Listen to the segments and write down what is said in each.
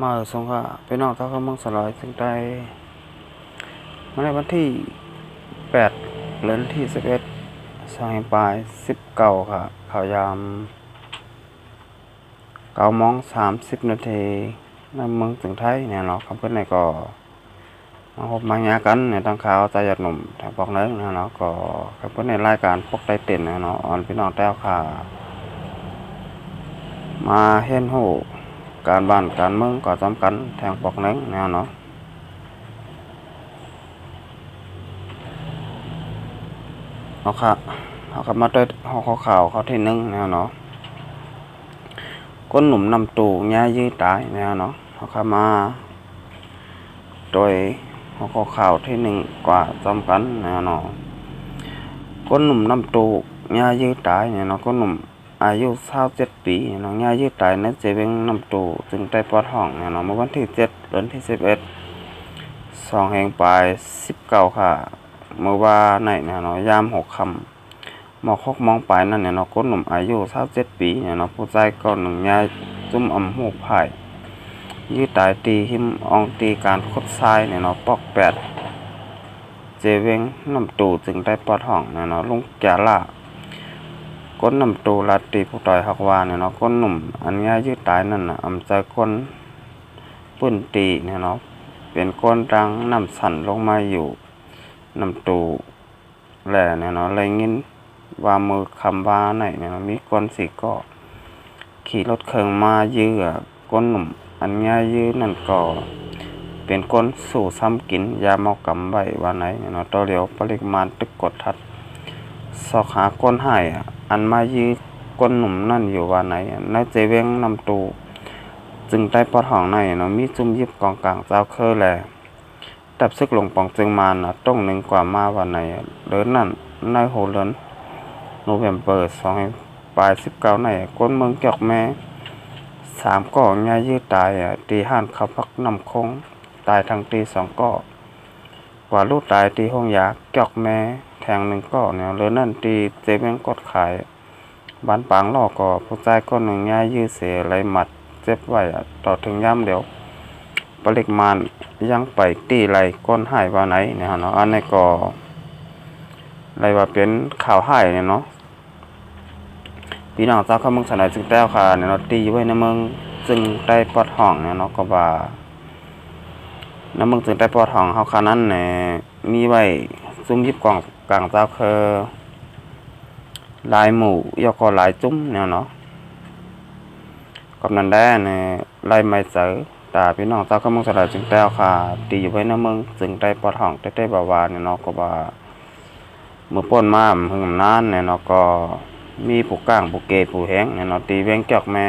มาสงค่ะพี่น้องชาวเมืองสลอยถึงได้มาในวันที่8เดือนที่11สองปลาย19ค่ะข่าวยาม9:30ในเมืองถึงไทยเนี่ยเนาะคำเพิ่นในก็มาพบมาหากันในทางข่าวใจหยาดหนุ่มทางปอกเนื้อเนาะก็คำเพิ่นในรายการปกไต้เต้นเนาะออนพี่น้องแต้วค่ะมาเห็นหูการบ้านการเมืองก็สำคัญทางปอกเนื้อเนาะเอาค่ะเอากลับมาด้วยหัวข่าวเขาที่1เนาะคนหนุ่มนำตู่ย่ายื้อตายเนาะเอาเข้ามาโดยหัวข่าวที่1กว่าสำคัญเนาะคนหนุ่มนำตู่ย่ายื้อตายเนาะคนหนุ่มอายุ27ปีเนาะย่ายื้อตายในเจเวงนำตู่จึงได้ปลดห้องเนาะเมื่อวันที่7เดือนที่11 2แห่งปลาย19ค่ะเมื่อว่าในเนาะยาม6ค่ำมองปลายนั่นเนาะคนหนุ่มอายุ27ปีเนาะผู้ชายก็หนึ่งยายจุ่มอำหูพายยื้อตายตีหิมอองตีการคดทรายเนาะปอก8เจเวงน้ำตูจึงได้ปลดห้องเนาะลุงแก่ล่าก้นน้ำตูลาตีผู้ต่อยหักวาเนาะก้นหนุ่มอันยายยื้อตายนั่นอำใจคนปื้นตีเนาะเป็นก้นดังน้ำสั่นลงมาอยู่น้ำตูแหล่เนาะไรงินว่ามือคำว่าไหนเนาะมีก้นสีก็ขี่รถเครื่องมายื้อก้นหนุ่มอันง่ายยื้อนั่นก็เป็นก้นสู่ซ้ำกินยาเมากำใบว่าไหนเนาะตัวเดียวปริมาณตึกกดทัดสอกหาก้นหายอันมายื้อก้นหนุ่มนั่นอยู่ว่าไหนในเจเวงนำตูจึงได้ปอดห้องในเนาะมีจุ่มยิบกองกลางเจ้าเคอแลดับซึกลงปองจึงมานะต้องหนึ่งกว่ามาวันไหนเดินนั่นในโหเลินโนเวมเบอร์2ปลาย19ในก้นเมืองเกี่ยวแม่3ก่อง่ายยืดตายตีห้านเขาพักนำคงตายทั้งตี2ก่อกว่าลูกตายตีห้องยาเกี่ยวแม่แทง1ก่อเนี่ยเลินนั่นตีเจเวงกดขายบ้านปางล่อก่อผู้ใจก้อนหนึ่งง่ายยืดเสียไหลหมัดเจ็บไว้ต่อถึงย่ำเดี๋ยวปริมาณยังไปตีไหลก้นหายว่าไหนเนี่ยเนาะอันนี้ก็ไรว่าเป็นข่าวหายเนี่ยเนาะพี่น้องเจ้าข้ามึงสนายจึงแต้วค่ะเนี่ยเนาะตีไว้ในเมืองจึงได้ปลดห้องเนี่ยเนาะก็ว่าในเมืองจึงได้ปลดห้องเฮาคานั้นเนี่ยมีไว้ซุ่มยิบกองกลางเจ้าคือลายหมู่ยอก็ลายจุ้มเนี่ยเนาะกับนั้นได้เนี่ยลายไม้เสือแต่พี่น้องเจ้าข้ามึงสนายจึงแต้วค่ะตีไว้ในเมืองจึงได้ปลดห้องได้บ่าวาเนี่ยเนาะก็ว่าเมื่อป้นมาหึงนานเนี่ยเนาะก็มีผู้ก้างผู้เกผู้แห้งเนี่ยเนาะตีเว้งเกี่ยวแม่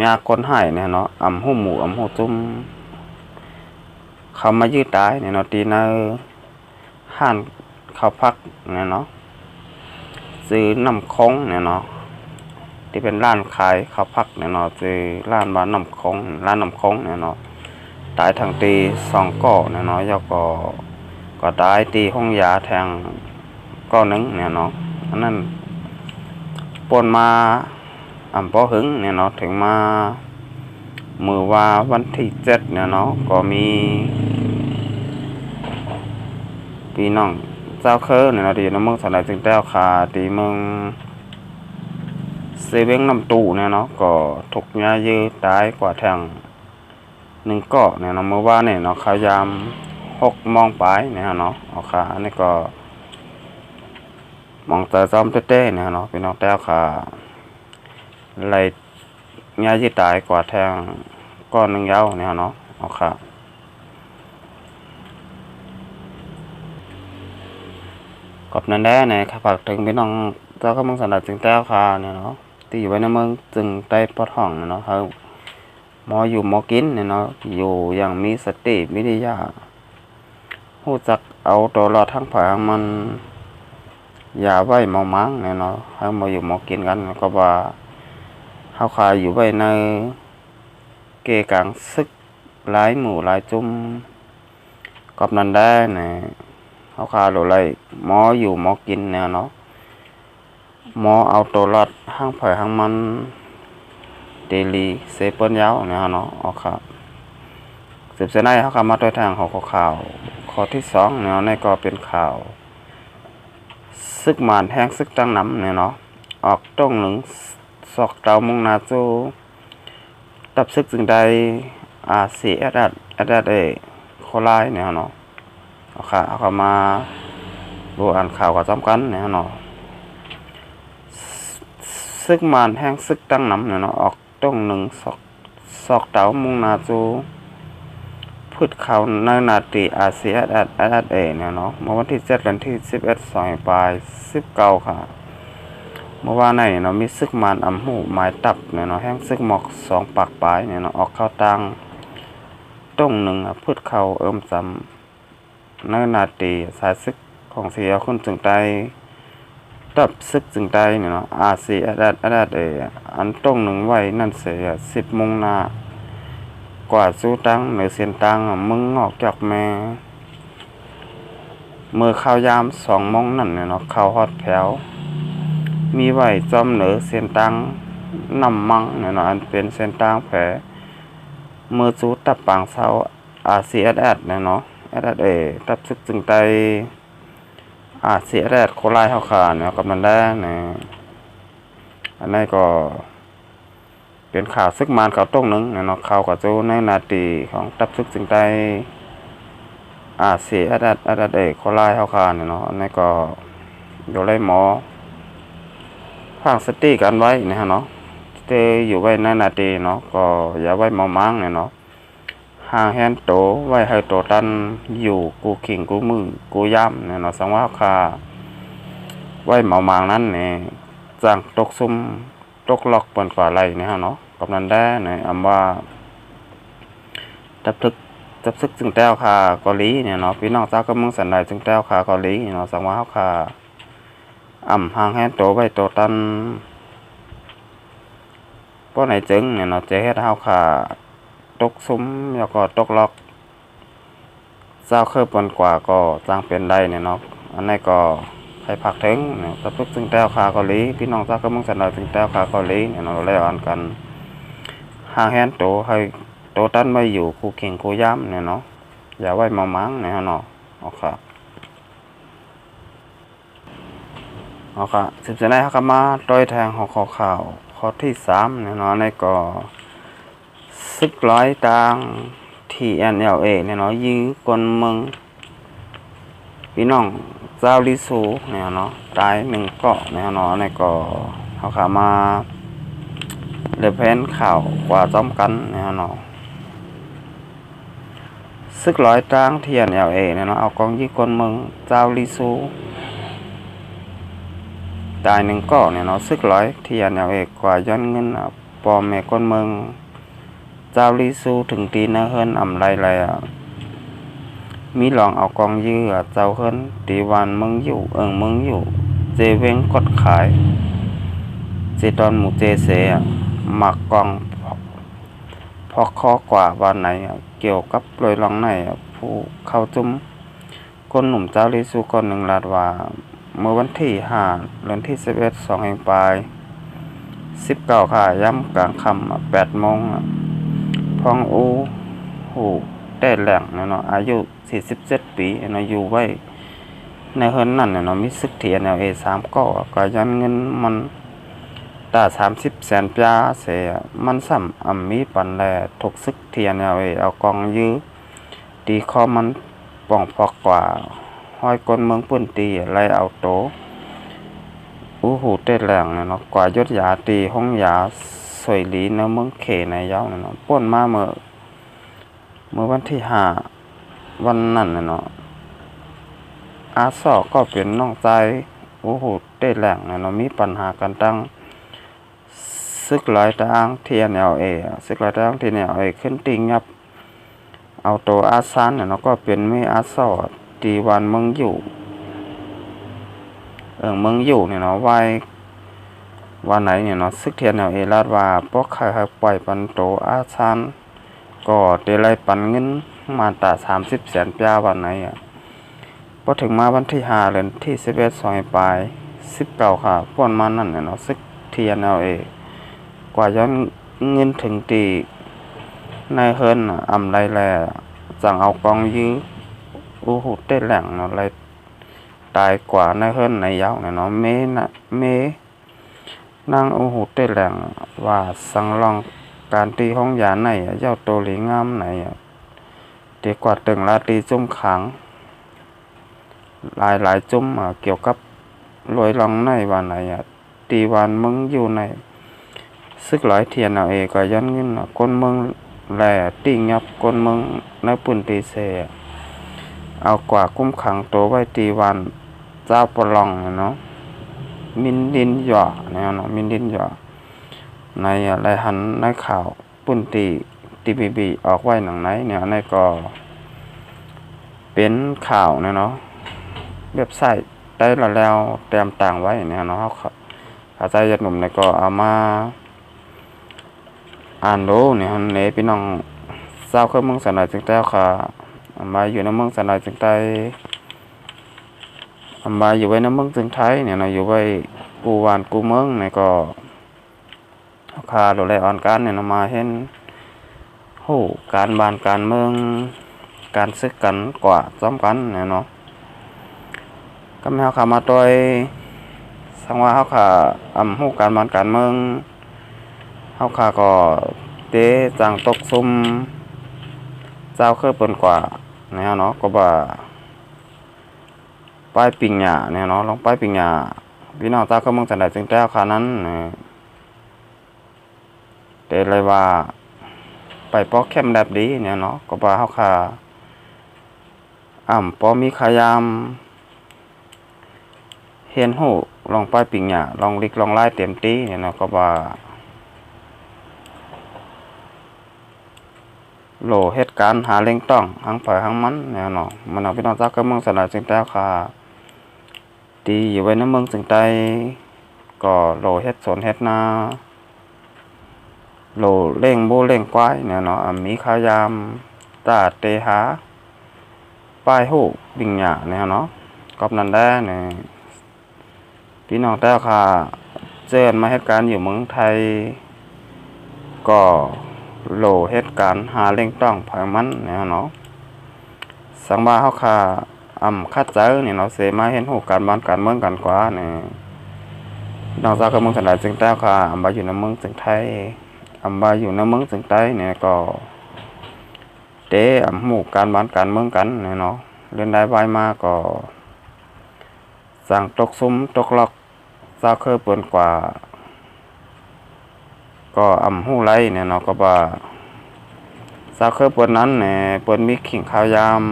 ยาคนหายเนี่ยเนาะอำหูหมูอำหูจุ่มเขามายืดตายเนี่ยเนาะตีในห้านเขาพักเนี่ยเนาะซื้อน้ำคงเนี่ยเนาะที่เป็นร้านขายเขาพักเนี่ยเนาะซื้อร้านบ้านน้ำคงร้านน้ำคงเนี่ยเนาะตายทางตี2ก่อเนี่ยเนาะยก็ตายตีห้องยาแทงก็นึงเนี่ยเนาะอันนั้นปนมาปอหึงเนี่ยเนาะถึงมามือว่าวันที่7เนี่ยเนาะก็มีพี่น้องเจ้าเคอเนี่ยเนาะที่น้ำมึงสนายจึงแต้วคาตีมึงเซเว่งน้ำตู้เนี่ยเนาะก็ถูกยายืดตายกว่าแทง1ก่อเนี่ยเนาะเมื่อว่าเนี่ยเนาะขายาม6 โมงปลายเนี่ยเนาะเอาค่ะอันนี้ก็มองตาซ้อมเต้ๆเนี่ยเนาะพี่น้องแต้วค่ะไรง่ายที่ตายกว่าแทงก้อนหนึ่งยาวเนี่ยเนาะเอาค่ะกอบนั้นได้นะครับฝากถึงพี่น้องเจ้าข้ามึงสนับจึงแต้วค่ะเนี่ยเนาะที่อยู่ไว้ในเมืองจึงได้ปลดห้องเนาะเขาหมออยู่หมอกินเนี่ยเนาะอยู่อย่างมีสติวิทยาหู้จักเอาตัวรอดทั้งผางมันอย่าไว้เมามังเนี่ยเนาะให้มาอยู่หมอกินกันก็ว่าเขาขายอยู่ไว้ในเกกลางซึกหลายหมู่หลายจุ่มกับนั้นได้เนี่ยเขาขายหรือไรหมออยู่หมอกินเนี่ยเนาะหมอเอาตัวรอดห้างผายห้างมัน เดลีเซเปิลยาวนะฮะเนาะออกครับสืบเสนอเขาเข้ามาด้วยทางของข่าวข้อที่2เนี่ยในก็เป็นข่าวซึกมานแห้งซึกตั้งน้ำเนี่ยเนาะออกตรงหนึ่งซอกเตามุงนาจูตับซึกจึงใดสีแอดเอโคไลเนี่ยเนาะเอาค่ะเอาเข้ามาดูอ่านข่าวกับจำกันเนี่ยเนาะซึกมานแห้งซึกตั้งน้ำเนี่ยเนาะออกตรงหนึ่งซอกเตามุงนาจูพืชเขาในนาตีสีแอดเอเนี่ยเนาะเมื่อวันที่7เดือนที่11 2ปลาย19ค่ะเมื่อวานนี้เนาะมีซึกมานหูหมายตับเนี่ยเนาะแห้งซึกหมอก2ปากปลายเนี่ยเนาะออกเข้าตังตรงหนึ่งพืชเขาจำในนาตีสายซึกของเสียคนจึงใดตับซึกจึงใดเนี่ยเนาะสีแอดเออันตรงหนึ่งไว้นั่นเสีย10 โมงนากว่าสู้ตังเหนือเสียนตังมึงออกจากแม่มือข้าวยาม2 โมงนั่นเนี่ยเนาะข้าวฮอดแถวมีไว้จอมเหนือเสียนตังนำมังเนี่ยเนาะอันเป็นเสียนตังแผลมือจูตับปางเศร้าสีแอดเนี่ยเนาะแอดเอตับซึกจึงไตสีแอดโคไลเฮาขาเนี่ยกับมันได้เนี่ยอันนี้ก็เป็นข่าวซึกมานข่าวต้งหนึ่งเนาะข่าวกับโจในนาตีของตับซึกจึงไตสีแอดโคไลเฮาขาเนี่ยเนาะอันนี้ก็อยู่ไรหมอฟังสติกันไว้นะฮะเนาะเตอยู่ไว้ในนาตีเนาะก็อย่าไว้เมามังเนี่ยเนาะห่างแฮนโตไว้ให้โตตันอยู่กูขิงกูมือกูย่ำเนี่ยเนาะสังว่าคาไว้เมามังนั้นเนี่ยจังตกซุ่มตกล็อกปนฝ่าไรเนี่ยฮะเนาะกำนันได้เนี่ยว่าจับซึกจึงแต้วคาเกาหลีเนี่ยเนาะพี่น้องเจ้าก็มึงสันใดจึงแต้วคาเกาหลีเนาะสังว่าคาห่างแฮนโตไว้โตตันป้อไหนจึงเนี่ยเนาะจะเฮ็ดเฮาค่ะตกซุ้มแล้วก็ตกล็อกเจ้าเคยปนกว่าก็จ้างเป็นได้เนี่ยเนาะอันนี้ก็ให้พักถึงเนี่ยตะพึกจึงแต้วคาเกาหลีพี่น้องเจ้าก็มึงสันใดจึงแต้วคาเกาหลีเนี่ยเนาะแล้วอันกันห่างแฮนโตให้โตตันไว้อยู่คู่เข่งคู่ย่ำเนี่ยเนาะอย่าไว้เมามังเนี่ยเนาะเอาค่ะสืบเสนอเขาก็มาต้อยแทงของข่าวข้อที่3เนี่ยเนาะในก็ซึกร้อยต่าง TNLA เนี่ยเนาะยื้อกนเมืองพี่น้องเจ้าลิซูเนี่ยเนาะตาย1 เกาะเนี่ยเนาะในก็เขาขามาเลือเพนข่าวกว่าจ้อมกันเนี่ยเนาะซึกร้อยต่าง TNLA เนี่ยเนาะเอากองยื้อกนเมืองเจ้าลิซูตาย1 เกาะเนี่ยเนาะซึกร้อยTNLAกว่าย้อนเงินปอมแม่คนเมืองเจ้าลิซูถึงตีนะเฮิรนไรมีหลองเอากองยื้อเจ้าเฮิรนตีวันมึงอยู่มึงอยู่เจเวงกดขายเจตอนหมู่เจเสหมักกองพอข้อกว่าวันไหนเกี่ยวกับปล่อยลองไหนผู้เข้าจุ้มคนหนุ่มเจ้าลิซูคนหนึ่งลาดว่าเมื่อวันที่5 เดือนที่11 2แห่งปลาย19ค่ะย่ำกลางค่ำ8 โมงพองหูได้แหล่งเนาะอายุ47 ปีเนาะอยู่ไว้ในเฮิรนนั่นเนาะมีซึกTNLA 3 ก็ยันเงินมันตา30 แสนปยาเสมันซ้ำมีปันแลถูกซึกTNLAเอากองยื้อตีคอมันป่องพอกกว่าห้อยกลเมืองปื้นตีไล่เอาโตหูเต้แหล่งเนาะกว่ายศยาตีห้องยาสวยหลีเนาะเมืองเขในยาวเนาะป้นมาเมื่อวันที่5วันนั้นเนาะสอก็เป็นน้องใจหูเต้แหล่งเนาะมีปัญหากันตั้งซึกหลายทางTNLAซึกหลายทางTNLAขึ้นติงยับเอาโตซานเนาะก็เป็นมีสอตีวันเมืองอยู่เมืองอยู่เนี่ยเนาะไว้วันไหนเนี่ยเนาะซึกTNLAลาดว่าพวกใครปล่อยปันโตซานก็ได้ไล่ปันเงินมาตา30 แสนปยาวันไหนพอถึงมาวันที่5 เดือนที่11 2ปลาย19ค่ะป้วนมานั่นเนี่ยเนาะซึกTNLAกว่าย้อน เงินถึงตีในเฮิรนอำไรแลจังเอากองยื้ออู้หูเต้แหล่งเนาะไรตายกว่าในเฮิรนในยาวเนาะเมนางอู้หูเต้แหล่งว่าสังลองการตีห้องยาในเจ้าโตหลีงามไหนดีกว่าตึงลาตีจุ่มขังหลายจุ่มเกี่ยวกับรวยลองในวันไหนตีวันมึงอยู่ในซึกหลายเทียนเอาเอก็ย้อนเงินคนเมืองแหล่ติ่งยับคนเมืองในปุ่นตีเสเอากว่าคุ้มขังตัวไว้ตีวันเจ้าปลองเนาะมินดินหย่อเนี่ยเนาะมินดินหย่อในอะไรหันในข่าวปุ่นตีบีออกไว้หนังไหนเนี่ยในก็เป็นข่าวเนี่ยเนาะเว็บไซต์ได้แล้วเตรียมต่างไว้เนี่ยเนาะเขาใจยัดหนุ่มเนี่ยก็เอามาอ่านดูเนี่ยเนพี่น้องเศร้าเครื่องเมืองสันนิจึงแต้วค่ะมาอยู่ในเมืองสันนิจึงใต้มาอยู่ไว้ในเมืองจึงไทยเนี่ยนะอยู่ไว้กูวานกูเมืองเนี่ยก็ค่ะดูแลอ่อนการเนี่ยมาเห็นโหการบ้านการเมืองการซึกกันกว่าซ้อมกันเนี่ยเนาะก็ไม่เอาขามาโดยสังว่าเขาขาหูการบ้านการเมืองเขาขาก็เตะจังตกซุ่มเจ้าเคยเปิ่นกว่าเนี่ยเนาะก็บ่าป้ายปิงหญ้าเนี่ยเนาะลองป้ายปิงหญ้าพี่น้องเจ้าก็เมืองจันทร์จึงแต้วขานั้นเตะเลยว่าไปป้อเข้มแบบดีเนี่ยเนาะก็บ่าเขาขาป้อมีขายามเห็นหูลองป้ายปิงหญ้าลองลิกลองไล่เต็มตีเนี่ยเนาะก็บ่าโหลเหตุการณ์หาเล่งต้องหังเผยหังมันเนี่ยเนาะมันเอาพี่น้องเจ้าก็เมืองสันนิจึงแต้วค่ะตีอยู่ไว้ในเมืองจึงใต้ก็โหลเฮ็ดสนเฮ็ดนาโหลเล่งโบเล่งควายเนี่ยเนาะมีขายามตาเตหาป้ายหูปิงหญ้าเนี่ยเนาะกอบนันได้เนี่ยพี่น้องแต้วค่ะเจอมาเหตุการณ์อยู่เมืองไทยก็โหลเหตุการณ์หาเล่งต้องเผยมันเนี่ยเนาะสังว่าเขาค่ะคัดเจอเนี่ยเนาะเสมาเห็นหูการบ้านการเมืองกันกว่าเนี่ยนอกจากเมืองสันนิจึงแต้วค่ะบาอยู่ในเมืองจึงไทยบาอยู่ในเมืองจึงใต้เนี่ยก็เตะหูการบ้านการเมืองกันเนี่ยเนาะเล่นได้ไวมาก็สั่งตกซุ้มตกล็อกเจ้าเคยเปิ่นกว่าก็หูไรเนี่ยเนาะก็บ่าเจ้าเคยเปิ่นนั้นเนี่ยเปิ่นมีขิงข่าวยาม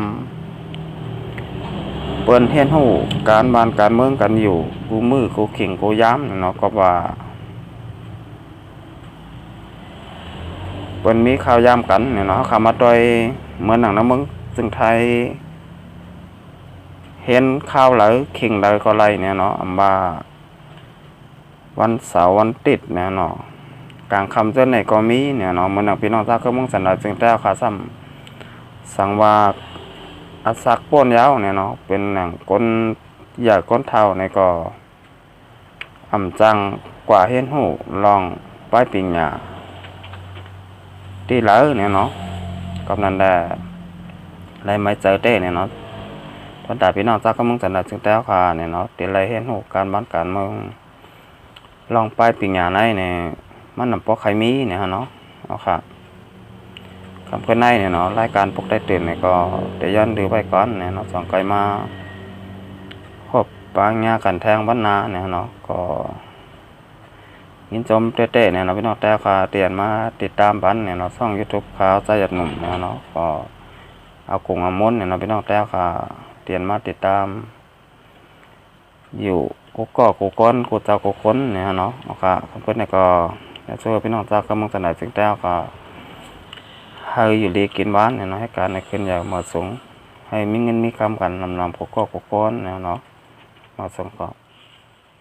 เปิ่นเห็นหูการบ้านการเมืองกันอยู่กูมือกูขิงกูย้ำเนาะก็ว่าเปิ่นมีข่าวยามกันเนี่ยเนาะเขามาต่อยเหมือนหนังน้ำมึงซึ่งไทยเห็นข่าวไหลขิงไหลก็ไหลเนี่ยเนาะว่าวันเสาร์วันติดเนี่ยเนาะกลางคำเจ้าไหนก็มีเนี่ยเนาะเหมือนหนังพี่น้องเจ้าก็มึงสันนิจึงแต้วขาซ้ำสังว่าอาศักป้นยาวเนี่ยเนาะเป็นหนังก้นใหญ่ก้นเท่าเนี่ยก็จังกว่าเห็นหูลองป้ายปิงหญ้าที่เหลือเนี่ยเนาะกำนันได้ไรไม่เจอเต้เนี่ยเนาะตอนแต่พี่น้องเจ้าก็มึงสันนิจึงแต้วค่ะเนี่ยเนาะที่ไรเห็นหูการบ้านการเมืองลองป้ายปิงหญ้าในเนี่ยมันนำปอกไข่มีเนี่ยเนาะเอาค่ะคำเพื่อนในเนี่ยเนาะรายการปกได้ตื่นเนี่ยก็เดี๋ยวย้อนดูไว้ก่อนเนี่ยเนาะสองไกลมาพบปางยากันแทงบ้านนาเนี่ยเนาะก็ยินจมเต้ๆเนี่ยเนาะพี่น้องแต้วค่ะเตียนมาติดตามบันเนี่ยเนาะช่อง YouTube ข่าวใจหยัดหนุ่มเนี่ยเนาะก็เอากลุ่มม้นเนี่ยเนาะพี่น้องแต้วค่ะเตียนมาติดตามอยู่กูก็กูก้นกูเจ้ากูค้นเนี่ยเนาะเอาค่ะคำเพื่อนเนี่ยก็ช่วยพี่น้องเจ้าก็มึงสนายจึงแต้วค่ะให้อยู่ดีกินบ้านเนี่ยเนาะให้การในขึ้นอย่างเหมาะสมให้มีเงินมีคำกันนำกูก็กูก้นเนี่ยเนาะเหมาะสมก็